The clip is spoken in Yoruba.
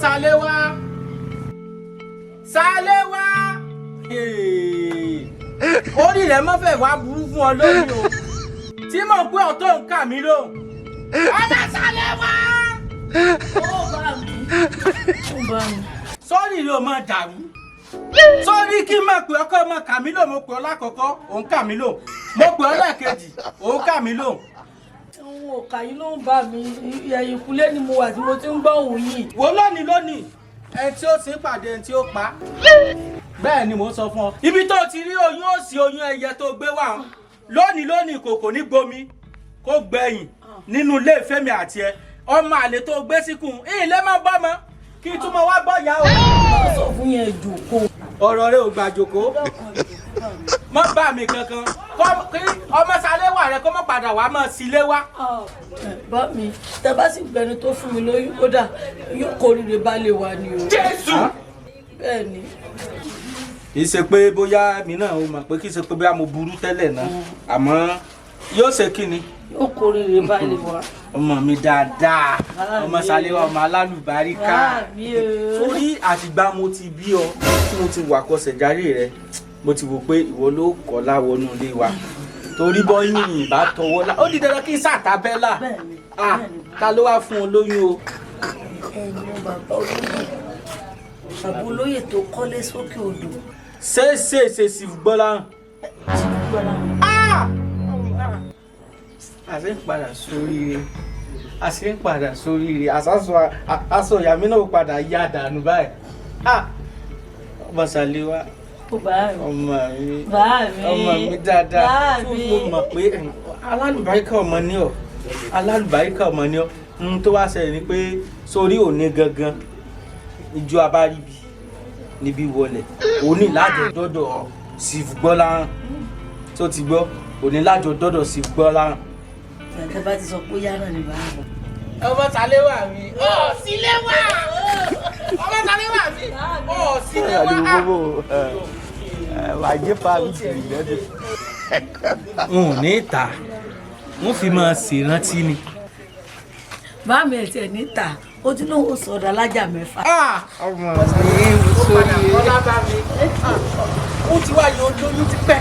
Sàléwá Sàléwá orí rẹ̀ mọ́ fẹ́ wá burú fún ọ lónìí o tí mò ń pé ọ̀tọ̀ ń kà mí lóhùn ọmọ Sàléwá. sọ́ọ̀rì ló máa dàrú sọ́ọ̀rì kí n máa pè ọkọ ọmọ kà mí lóhùn mo pè ọ lákọ̀ọ́kọ́ òun kà mí lóhùn mo pè ọ lẹ́ẹ̀kejì òun kà mí lóhùn. Òun ò kà yín ló ń bá mi ẹ̀yìn kúlé ni mo wà tí mo ti ń gbọ́ òun yìí. Wo lónìí ẹni tí ó sì ń pàdé ẹni tí ó pa bẹ́ẹ̀ ni mò ń sọ fún ọ. Ibi tó ti rí oyún òsì oyún ẹyẹ tó gbé wá lónìí kòkò ní gbomi kó gbẹ̀yìn nínú ilé ìfẹ́mi àti ẹ ọmọ àlè tó gbé síkùn ilé máa bọ́ mọ́ kí n túmọ̀ wá gbọ́ ìyá o. Ó sọ fún yẹn jòkó. Ọ̀rọ̀ rẹ ò gbà jòkó mọ́ bá mi kankan kí ọmọ Sàléwá rẹ kó mọ́ padà wá mọ́ sílé wá. Bá mi tẹ bá sì gbẹni tó fún mi lóyún kódà yóò kórìíre bá lè wà ní o. Jésù. Bẹ́ẹ̀ ni. Kì í ṣe pé bóyá mi náà ó mọ̀ pé kì í ṣe pé bóyá mo burú tẹ́lẹ̀ náà àmọ́ yóò ṣe kí ni. Yóò kórìíre bá lè wà. Ọmọ mi dáadáa ọmọ Sàléwá ọmọ alálùbáríkà torí àtìgbà mo ti bí ọ tí mo ti wà kọsẹ̀ járe rẹ mo ti wò pé ìwọ ló kọ́ láwọnú ilé wa torí bọ́ yìnyín ìbá tọwọ́ lá ó di dandan kí n sàtàbẹ́là ta ló wá fún ọ lóyún o. Ẹ̀yin bàbá olóyè bàbá olóyè tó kọ́lé sókè odò. ṣe sì gbọ́lá àṣẹ ń padà sóríire àṣẹ ń padà sóríire aṣọ ìyá mi náà padà yá dànù báyìí ọmọ Sàléwá ọmọ mi dáadáa mo mọ̀ pé alálùbáríkà ọmọ ni ọ tó wá ṣẹlẹ̀ ni pé sórí òní gangan ìjọ abáríbi níbi wọlé òní lájọ dọ́dọ̀ sí gbọ́lá tó ti gbọ́ òní lájọ dọ́dọ̀ sí gbọ́lá. Ẹ̀ka bá ti sọ pé yá náà ní báyìí. Ọmọ Sàléwá mi. Ó sílé wá. Ọmọ Sàléwá mi. Ó sílé wá. Wàjẹ́ fáwọn ìṣẹ̀lẹ̀ lẹ́dẹ̀. N ò ní ta, wọ́n fi máa ṣèrántí ni. Báàmì ẹ̀ tiẹ̀ ní ta, ó ti lóun sọ̀dọ̀ alájà mẹ́fà. Ọmọ mi sórí ọlá bá mi. Ó ti wá yọ olóyún ti pẹ́.